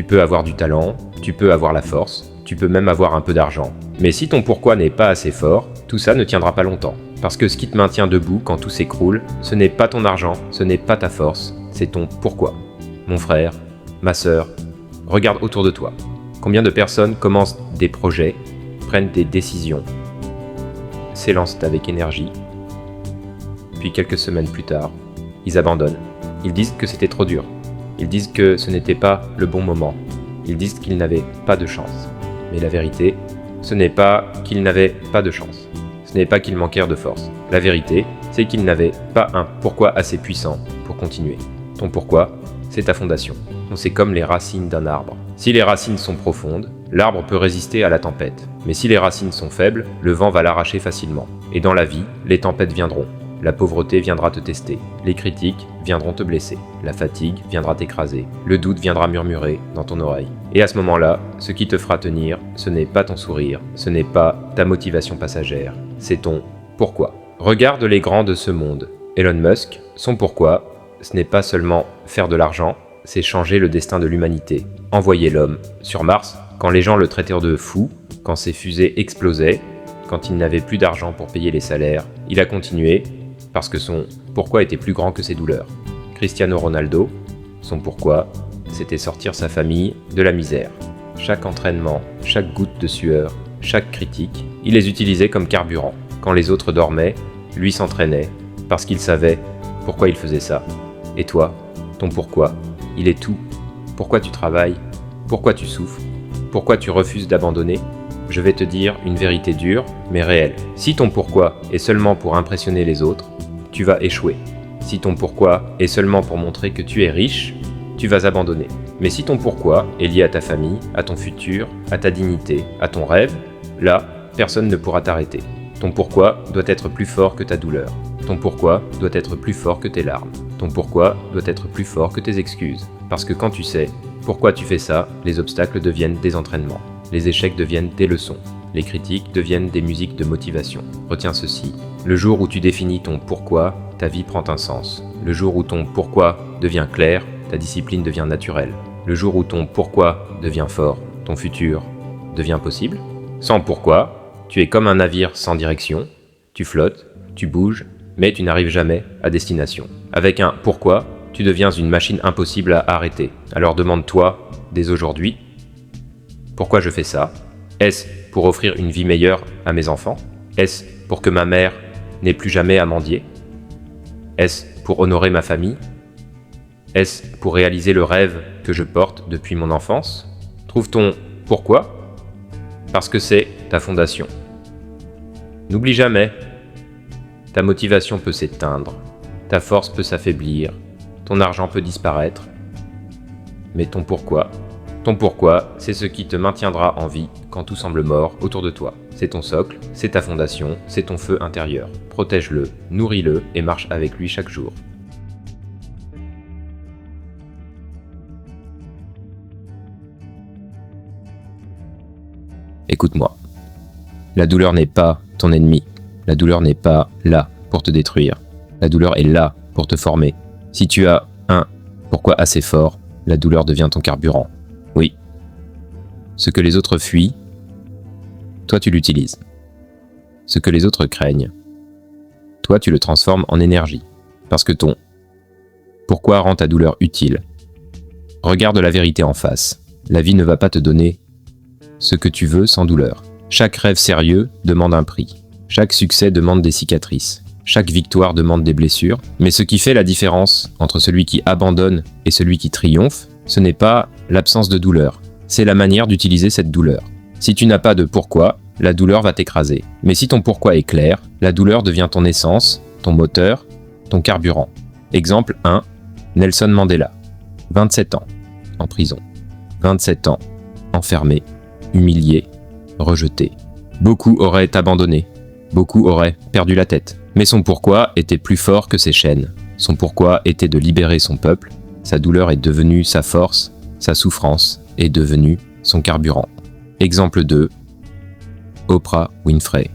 Tu peux avoir du talent, tu peux avoir la force, tu peux même avoir un peu d'argent. Mais si ton pourquoi n'est pas assez fort, tout ça ne tiendra pas longtemps. Parce que ce qui te maintient debout quand tout s'écroule, ce n'est pas ton argent, ce n'est pas ta force, c'est ton pourquoi. Mon frère, ma sœur, regarde autour de toi. Combien de personnes commencent des projets, prennent des décisions, s'élancent avec énergie, puis quelques semaines plus tard, ils abandonnent. Ils disent que c'était trop dur. Ils disent que ce n'était pas le bon moment. Ils disent qu'ils n'avaient pas de chance. Mais la vérité, ce n'est pas qu'ils n'avaient pas de chance. Ce n'est pas qu'ils manquèrent de force. La vérité, c'est qu'ils n'avaient pas un pourquoi assez puissant pour continuer. Ton pourquoi, c'est ta fondation. Donc c'est comme les racines d'un arbre. Si les racines sont profondes, l'arbre peut résister à la tempête. Mais si les racines sont faibles, le vent va l'arracher facilement. Et dans la vie, les tempêtes viendront. La pauvreté viendra te tester, les critiques viendront te blesser, la fatigue viendra t'écraser, le doute viendra murmurer dans ton oreille. Et à ce moment-là, ce qui te fera tenir, ce n'est pas ton sourire, ce n'est pas ta motivation passagère, c'est ton pourquoi. Regarde les grands de ce monde. Elon Musk, son pourquoi, ce n'est pas seulement faire de l'argent, c'est changer le destin de l'humanité, envoyer l'homme sur Mars, quand les gens le traitèrent de fou, quand ses fusées explosaient, quand il n'avait plus d'argent pour payer les salaires, il a continué, parce que son pourquoi était plus grand que ses douleurs. Cristiano Ronaldo, son pourquoi, c'était sortir sa famille de la misère. Chaque entraînement, chaque goutte de sueur, chaque critique, il les utilisait comme carburant. Quand les autres dormaient, lui s'entraînait, parce qu'il savait pourquoi il faisait ça. Et toi, ton pourquoi, il est tout. Pourquoi tu travailles? Pourquoi tu souffres? Pourquoi tu refuses d'abandonner? Je vais te dire une vérité dure, mais réelle. Si ton pourquoi est seulement pour impressionner les autres, tu vas échouer. Si ton pourquoi est seulement pour montrer que tu es riche, tu vas abandonner. Mais si ton pourquoi est lié à ta famille, à ton futur, à ta dignité, à ton rêve, là, personne ne pourra t'arrêter. Ton pourquoi doit être plus fort que ta douleur. Ton pourquoi doit être plus fort que tes larmes. Ton pourquoi doit être plus fort que tes excuses. Parce que quand tu sais pourquoi tu fais ça, les obstacles deviennent des entraînements. Les échecs deviennent des leçons. Les critiques deviennent des musiques de motivation. Retiens ceci. Le jour où tu définis ton pourquoi, ta vie prend un sens. Le jour où ton pourquoi devient clair, ta discipline devient naturelle. Le jour où ton pourquoi devient fort, ton futur devient possible. Sans pourquoi, tu es comme un navire sans direction. Tu flottes, tu bouges, mais tu n'arrives jamais à destination. Avec un pourquoi, tu deviens une machine impossible à arrêter. Alors demande-toi, dès aujourd'hui, pourquoi je fais ça? Est-ce pour offrir une vie meilleure à mes enfants? Est-ce pour que ma mère n'ait plus jamais à mendier? Est-ce pour honorer ma famille? Est-ce pour réaliser le rêve que je porte depuis mon enfance? Trouve ton pourquoi? Parce que c'est ta fondation. N'oublie jamais, ta motivation peut s'éteindre, ta force peut s'affaiblir, ton argent peut disparaître, mais ton pourquoi, c'est ce qui te maintiendra en vie quand tout semble mort autour de toi. C'est ton socle, c'est ta fondation, c'est ton feu intérieur. Protège-le, nourris-le et marche avec lui chaque jour. Écoute-moi. La douleur n'est pas ton ennemi. La douleur n'est pas là pour te détruire. La douleur est là pour te former. Si tu as un pourquoi assez fort, la douleur devient ton carburant. Oui. Ce que les autres fuient, toi tu l'utilises. Ce que les autres craignent, toi tu le transformes en énergie. Parce que ton pourquoi rend ta douleur utile. Regarde la vérité en face. La vie ne va pas te donner ce que tu veux sans douleur. Chaque rêve sérieux demande un prix. Chaque succès demande des cicatrices. Chaque victoire demande des blessures. Mais ce qui fait la différence entre celui qui abandonne et celui qui triomphe, ce n'est pas l'absence de douleur, c'est la manière d'utiliser cette douleur. Si tu n'as pas de pourquoi, la douleur va t'écraser. Mais si ton pourquoi est clair, la douleur devient ton essence, ton moteur, ton carburant. Exemple 1, Nelson Mandela. 27 ans, en prison. 27 ans, enfermé, humilié, rejeté. Beaucoup auraient abandonné. Beaucoup auraient perdu la tête. Mais son pourquoi était plus fort que ses chaînes. Son pourquoi était de libérer son peuple. Sa douleur est devenue sa force, sa souffrance est devenue son carburant. Exemple 2, Oprah Winfrey.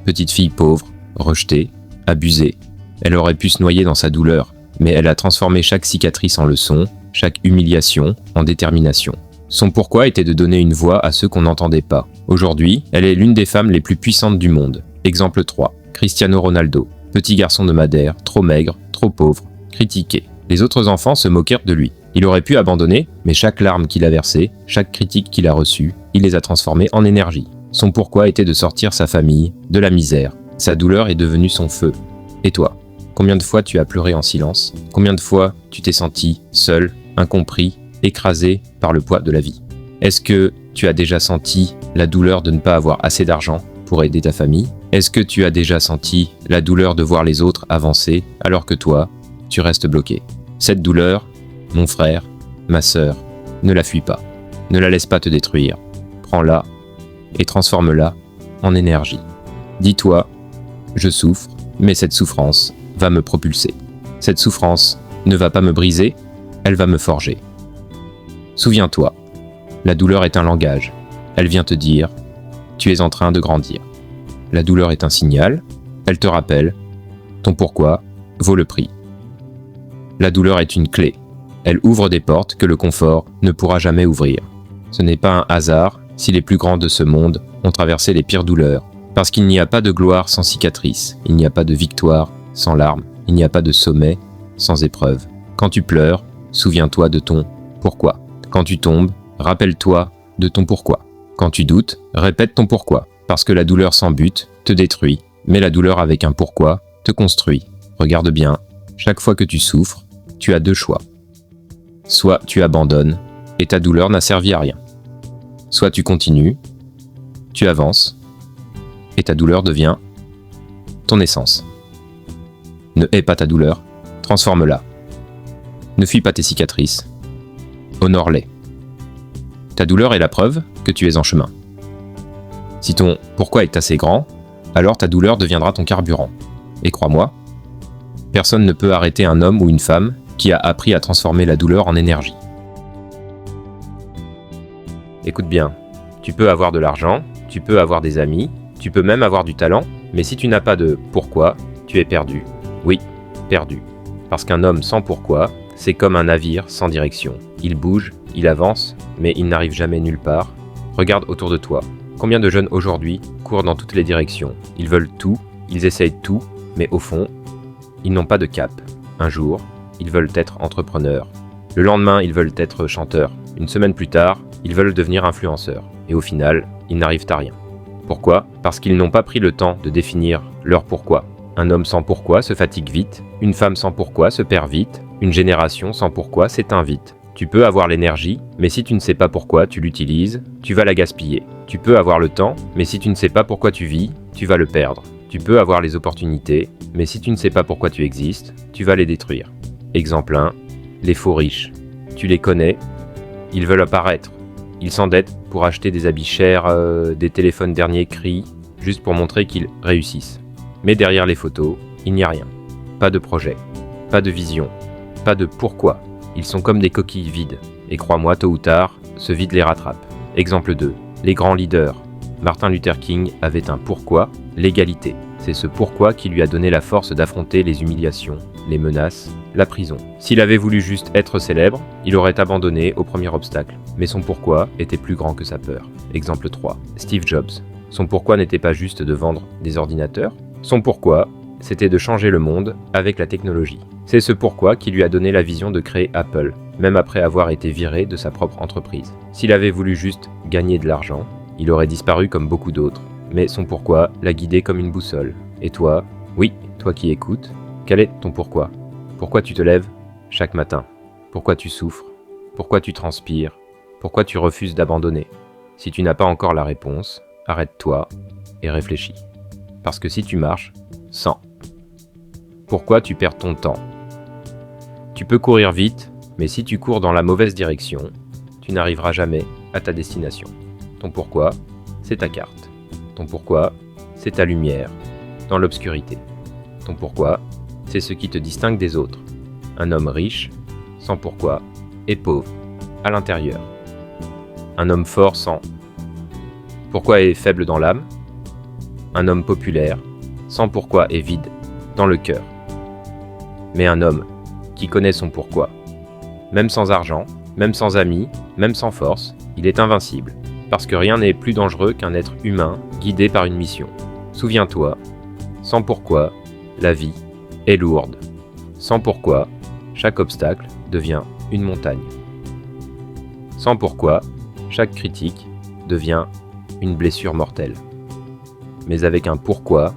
Petite fille pauvre, rejetée, abusée. Elle aurait pu se noyer dans sa douleur, mais elle a transformé chaque cicatrice en leçon, chaque humiliation en détermination. Son pourquoi était de donner une voix à ceux qu'on n'entendait pas. Aujourd'hui, elle est l'une des femmes les plus puissantes du monde. Exemple 3. Cristiano Ronaldo. Petit garçon de Madère, trop maigre, trop pauvre, critiqué. Les autres enfants se moquèrent de lui. Il aurait pu abandonner, mais chaque larme qu'il a versée, chaque critique qu'il a reçue, il les a transformées en énergie. Son pourquoi était de sortir sa famille de la misère. Sa douleur est devenue son feu. Et toi, combien de fois tu as pleuré en silence? Combien de fois tu t'es senti seul, incompris, écrasé par le poids de la vie? Est-ce que tu as déjà senti la douleur de ne pas avoir assez d'argent pour aider ta famille? Est-ce que tu as déjà senti la douleur de voir les autres avancer alors que toi, tu restes bloqué? Cette douleur, mon frère, ma sœur, ne la fuis pas. Ne la laisse pas te détruire. Prends-la et transforme-la en énergie. Dis-toi, je souffre, mais cette souffrance va me propulser. Cette souffrance ne va pas me briser, elle va me forger. Souviens-toi, la douleur est un langage. Elle vient te dire, tu es en train de grandir. La douleur est un signal, elle te rappelle, ton pourquoi vaut le prix. La douleur est une clé. Elle ouvre des portes que le confort ne pourra jamais ouvrir. Ce n'est pas un hasard si les plus grands de ce monde ont traversé les pires douleurs. Parce qu'il n'y a pas de gloire sans cicatrice, il n'y a pas de victoire sans larmes, il n'y a pas de sommet sans épreuve. Quand tu pleures, souviens-toi de ton pourquoi. Quand tu tombes, rappelle-toi de ton pourquoi. Quand tu doutes, répète ton pourquoi. Parce que la douleur sans but te détruit, mais la douleur avec un pourquoi te construit. Regarde bien, chaque fois que tu souffres, tu as deux choix. Soit tu abandonnes, et ta douleur n'a servi à rien. Soit tu continues, tu avances, et ta douleur devient ton essence. Ne hais pas ta douleur, transforme-la. Ne fuis pas tes cicatrices, honore-les. Ta douleur est la preuve que tu es en chemin. Si ton pourquoi est assez grand, alors ta douleur deviendra ton carburant. Et crois-moi, personne ne peut arrêter un homme ou une femme qui a appris à transformer la douleur en énergie. Écoute bien, tu peux avoir de l'argent, tu peux avoir des amis, tu peux même avoir du talent, mais si tu n'as pas de pourquoi, tu es perdu. Oui, perdu. Parce qu'un homme sans pourquoi, c'est comme un navire sans direction. Il bouge, il avance, mais il n'arrive jamais nulle part. Regarde autour de toi. Combien de jeunes aujourd'hui courent dans toutes les directions? Ils veulent tout, ils essayent tout, mais au fond, ils n'ont pas de cap. Un jour, ils veulent être entrepreneurs. Le lendemain, ils veulent être chanteurs. Une semaine plus tard, ils veulent devenir influenceurs. Et au final, ils n'arrivent à rien. Pourquoi? Parce qu'ils n'ont pas pris le temps de définir leur pourquoi. Un homme sans pourquoi se fatigue vite, une femme sans pourquoi se perd vite, une génération sans pourquoi s'éteint vite. Tu peux avoir l'énergie, mais si tu ne sais pas pourquoi tu l'utilises, tu vas la gaspiller. Tu peux avoir le temps, mais si tu ne sais pas pourquoi tu vis, tu vas le perdre. Tu peux avoir les opportunités, mais si tu ne sais pas pourquoi tu existes, tu vas les détruire. Exemple 1, les faux riches. Tu les connais, ils veulent apparaître. Ils s'endettent pour acheter des habits chers, des téléphones dernier cri, juste pour montrer qu'ils réussissent. Mais derrière les photos, il n'y a rien. Pas de projet, pas de vision, pas de pourquoi. Ils sont comme des coquilles vides. Et crois-moi, tôt ou tard, ce vide les rattrape. Exemple 2, les grands leaders. Martin Luther King avait un pourquoi, l'égalité. C'est ce pourquoi qui lui a donné la force d'affronter les humiliations, les menaces, la prison. S'il avait voulu juste être célèbre, il aurait abandonné au premier obstacle. Mais son pourquoi était plus grand que sa peur. Exemple 3, Steve Jobs. Son pourquoi n'était pas juste de vendre des ordinateurs. Son pourquoi, c'était de changer le monde avec la technologie. C'est ce pourquoi qui lui a donné la vision de créer Apple, même après avoir été viré de sa propre entreprise. S'il avait voulu juste gagner de l'argent, il aurait disparu comme beaucoup d'autres. Mais son pourquoi l'a guidé comme une boussole. Et toi, oui, toi qui écoutes, quel est ton pourquoi? Pourquoi tu te lèves chaque matin? Pourquoi tu souffres? Pourquoi tu transpires? Pourquoi tu refuses d'abandonner? Si tu n'as pas encore la réponse, arrête-toi et réfléchis. Parce que si tu marches sans, pourquoi tu perds ton temps? Tu peux courir vite, mais si tu cours dans la mauvaise direction, tu n'arriveras jamais à ta destination. Ton pourquoi, c'est ta carte. Ton pourquoi, c'est ta lumière dans l'obscurité. Ton pourquoi, c'est ce qui te distingue des autres. Un homme riche, sans pourquoi, est pauvre, à l'intérieur. Un homme fort sans pourquoi est faible dans l'âme. Un homme populaire, sans pourquoi est vide dans le cœur. Mais un homme qui connaît son pourquoi, même sans argent, même sans amis, même sans force, il est invincible, parce que rien n'est plus dangereux qu'un être humain guidé par une mission. Souviens-toi, sans pourquoi, la vie est lourde. Sans pourquoi, chaque obstacle devient une montagne. Sans pourquoi, chaque critique devient une blessure mortelle. Mais avec un pourquoi,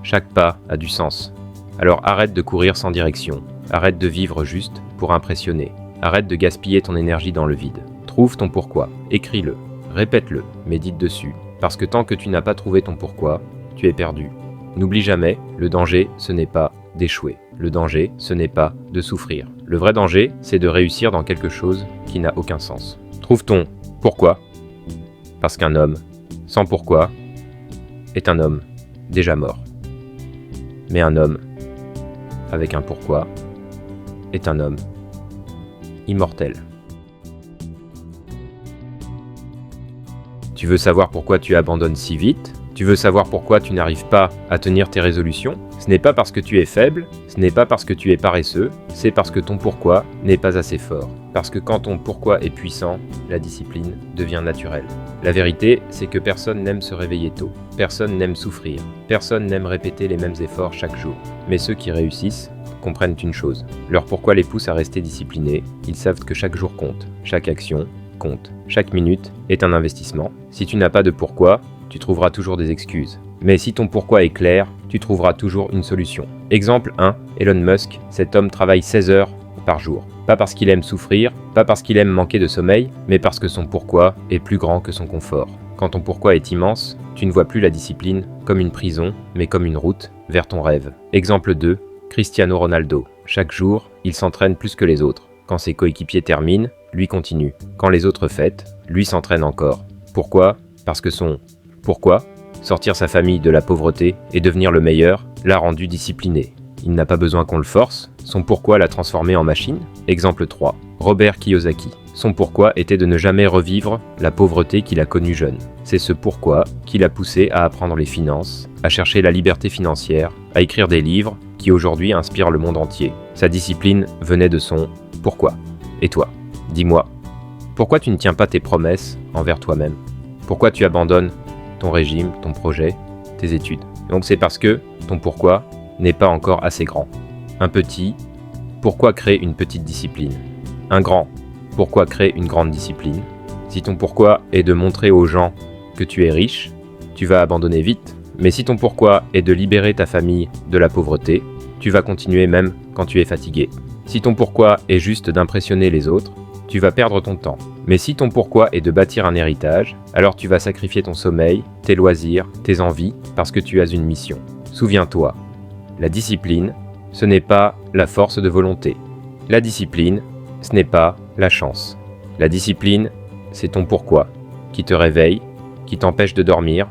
chaque pas a du sens. Alors arrête de courir sans direction, arrête de vivre juste pour impressionner, arrête de gaspiller ton énergie dans le vide. Trouve ton pourquoi, écris-le, répète-le, médite dessus, parce que tant que tu n'as pas trouvé ton pourquoi, tu es perdu. N'oublie jamais, le danger, ce n'est pas d'échouer. Le danger, ce n'est pas de souffrir. Le vrai danger, c'est de réussir dans quelque chose qui n'a aucun sens. Trouve ton pourquoi, parce qu'un homme, sans pourquoi, est un homme déjà mort. Mais un homme, avec un pourquoi, est un homme immortel. Tu veux savoir pourquoi tu abandonnes si vite ? Tu veux savoir pourquoi tu n'arrives pas à tenir tes résolutions ? Ce n'est pas parce que tu es faible, ce n'est pas parce que tu es paresseux, c'est parce que ton pourquoi n'est pas assez fort. Parce que quand ton pourquoi est puissant, la discipline devient naturelle. La vérité, c'est que personne n'aime se réveiller tôt. Personne n'aime souffrir. Personne n'aime répéter les mêmes efforts chaque jour. Mais ceux qui réussissent comprennent une chose. Leur pourquoi les pousse à rester disciplinés. Ils savent que chaque jour compte. Chaque action compte. Chaque minute est un investissement. Si tu n'as pas de pourquoi, tu trouveras toujours des excuses. Mais si ton pourquoi est clair, tu trouveras toujours une solution. Exemple 1, Elon Musk, cet homme travaille 16 heures par jour. Pas parce qu'il aime souffrir, pas parce qu'il aime manquer de sommeil, mais parce que son pourquoi est plus grand que son confort. Quand ton pourquoi est immense, tu ne vois plus la discipline comme une prison, mais comme une route vers ton rêve. Exemple 2, Cristiano Ronaldo. Chaque jour, il s'entraîne plus que les autres. Quand ses coéquipiers terminent, lui continue. Quand les autres fêtent, lui s'entraîne encore. Pourquoi ? Parce que son pourquoi, sortir sa famille de la pauvreté et devenir le meilleur, l'a rendu discipliné. Il n'a pas besoin qu'on le force, son pourquoi l'a transformé en machine. Exemple 3, Robert Kiyosaki. Son pourquoi était de ne jamais revivre la pauvreté qu'il a connue jeune. C'est ce pourquoi qui l'a poussé à apprendre les finances, à chercher la liberté financière, à écrire des livres qui aujourd'hui inspirent le monde entier. Sa discipline venait de son pourquoi. Et toi, dis-moi, pourquoi tu ne tiens pas tes promesses envers toi-même ? Pourquoi tu abandonnes ton régime, ton projet, tes études? Donc c'est parce que ton pourquoi n'est pas encore assez grand. Un petit, pourquoi créer une petite discipline? Un grand, pourquoi créer une grande discipline? Si ton pourquoi est de montrer aux gens que tu es riche, tu vas abandonner vite. Mais si ton pourquoi est de libérer ta famille de la pauvreté, tu vas continuer même quand tu es fatigué. Si ton pourquoi est juste d'impressionner les autres, tu vas perdre ton temps. Mais si ton pourquoi est de bâtir un héritage, alors tu vas sacrifier ton sommeil, tes loisirs, tes envies, parce que tu as une mission. Souviens-toi, la discipline, ce n'est pas la force de volonté. La discipline, ce n'est pas la chance. La discipline, c'est ton pourquoi, qui te réveille, qui t'empêche de dormir,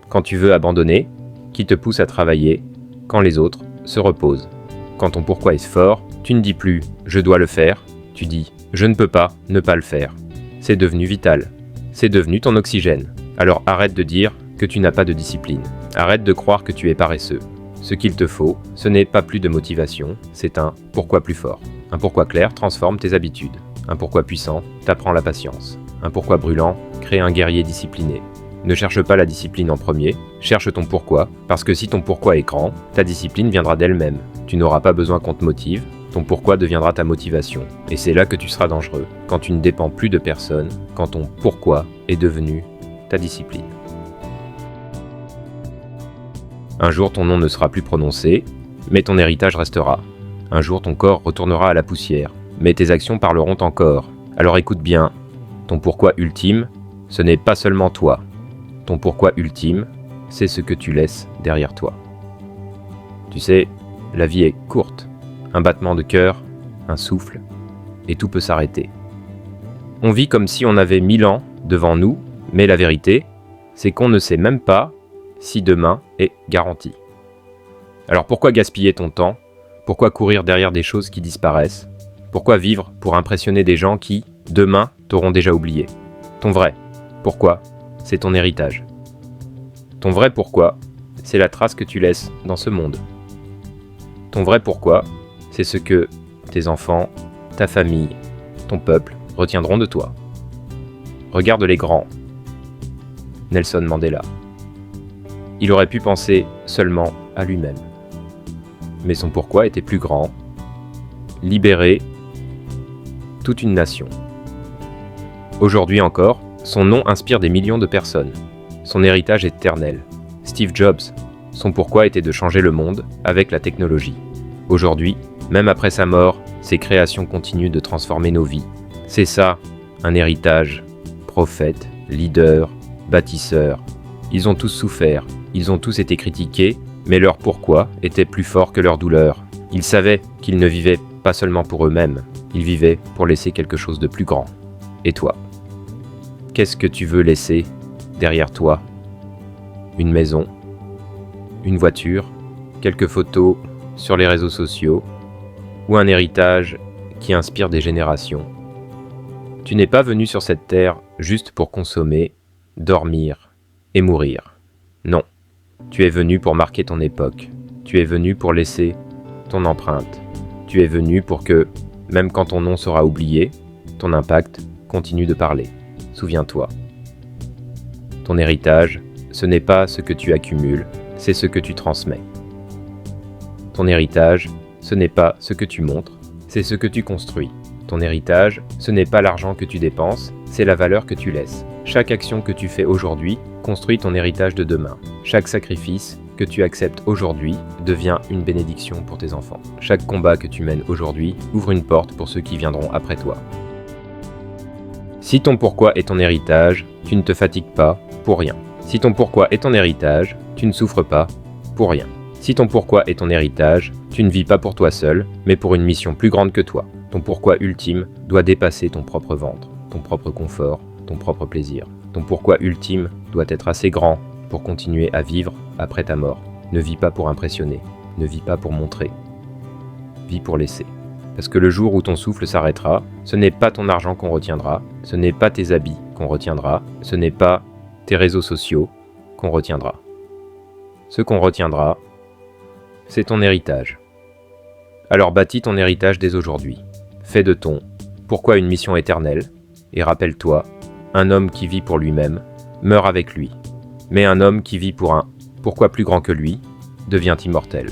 quand tu veux abandonner, qui te pousse à travailler, quand les autres se reposent. Quand ton pourquoi est fort, tu ne dis plus « je dois le faire », tu dis « je ne peux pas ne pas le faire ». C'est devenu vital. C'est devenu ton oxygène. Alors arrête de dire que tu n'as pas de discipline. Arrête de croire que tu es paresseux. Ce qu'il te faut, ce n'est pas plus de motivation, c'est un pourquoi plus fort. Un pourquoi clair transforme tes habitudes. Un pourquoi puissant t'apprend la patience. Un pourquoi brûlant crée un guerrier discipliné. Ne cherche pas la discipline en premier, cherche ton pourquoi, parce que si ton pourquoi est grand, ta discipline viendra d'elle-même. Tu n'auras pas besoin qu'on te motive, ton pourquoi deviendra ta motivation. Et c'est là que tu seras dangereux, quand tu ne dépends plus de personne, quand ton pourquoi est devenu ta discipline. Un jour ton nom ne sera plus prononcé, mais ton héritage restera. Un jour ton corps retournera à la poussière, mais tes actions parleront encore. Alors écoute bien, ton pourquoi ultime, ce n'est pas seulement toi. Ton pourquoi ultime, c'est ce que tu laisses derrière toi. Tu sais, la vie est courte. Un battement de cœur, un souffle, et tout peut s'arrêter. On vit comme si on avait 1000 ans devant nous, mais la vérité, c'est qu'on ne sait même pas si demain est garanti. Alors pourquoi gaspiller ton temps? Pourquoi courir derrière des choses qui disparaissent? Pourquoi vivre pour impressionner des gens qui, demain, t'auront déjà oublié? Ton vrai pourquoi, c'est ton héritage. Ton vrai pourquoi, c'est la trace que tu laisses dans ce monde. Ton vrai pourquoi, c'est ce que tes enfants, ta famille, ton peuple retiendront de toi. Regarde les grands. Nelson Mandela. Il aurait pu penser seulement à lui-même. Mais son pourquoi était plus grand. Libérer toute une nation. Aujourd'hui encore, son nom inspire des millions de personnes. Son héritage est éternel. Steve Jobs, son pourquoi était de changer le monde avec la technologie. Aujourd'hui, même après sa mort, ses créations continuent de transformer nos vies. C'est ça, un héritage. Prophète, leader, bâtisseur. Ils ont tous souffert, ils ont tous été critiqués, mais leur pourquoi était plus fort que leur douleur. Ils savaient qu'ils ne vivaient pas seulement pour eux-mêmes, ils vivaient pour laisser quelque chose de plus grand. Et toi? Qu'est-ce que tu veux laisser derrière toi? Une maison? Une voiture? Quelques photos sur les réseaux sociaux? Ou un héritage qui inspire des générations? Tu n'es pas venu sur cette terre juste pour consommer, dormir et mourir. Non, tu es venu pour marquer ton époque. Tu es venu pour laisser ton empreinte. Tu es venu pour que, même quand ton nom sera oublié, ton impact continue de parler. Souviens-toi. Ton héritage, ce n'est pas ce que tu accumules, c'est ce que tu transmets. Ton héritage, ce n'est pas ce que tu montres, c'est ce que tu construis. Ton héritage, ce n'est pas l'argent que tu dépenses, c'est la valeur que tu laisses. Chaque action que tu fais aujourd'hui construit ton héritage de demain. Chaque sacrifice que tu acceptes aujourd'hui devient une bénédiction pour tes enfants. Chaque combat que tu mènes aujourd'hui ouvre une porte pour ceux qui viendront après toi. Si ton pourquoi est ton héritage, tu ne te fatigues pas pour rien. Si ton pourquoi est ton héritage, tu ne souffres pas pour rien. Si ton pourquoi est ton héritage, tu ne vis pas pour toi seul, mais pour une mission plus grande que toi. Ton pourquoi ultime doit dépasser ton propre ventre, ton propre confort, ton propre plaisir. Ton pourquoi ultime doit être assez grand pour continuer à vivre après ta mort. Ne vis pas pour impressionner, ne vis pas pour montrer, vis pour laisser. Parce que le jour où ton souffle s'arrêtera, ce n'est pas ton argent qu'on retiendra, ce n'est pas tes habits qu'on retiendra, ce n'est pas tes réseaux sociaux qu'on retiendra. Ce qu'on retiendra, c'est ton héritage. Alors bâtis ton héritage dès aujourd'hui. Fais de ton pourquoi une mission éternelle, et rappelle-toi, un homme qui vit pour lui-même meurt avec lui, mais un homme qui vit pour un pourquoi plus grand que lui devient immortel.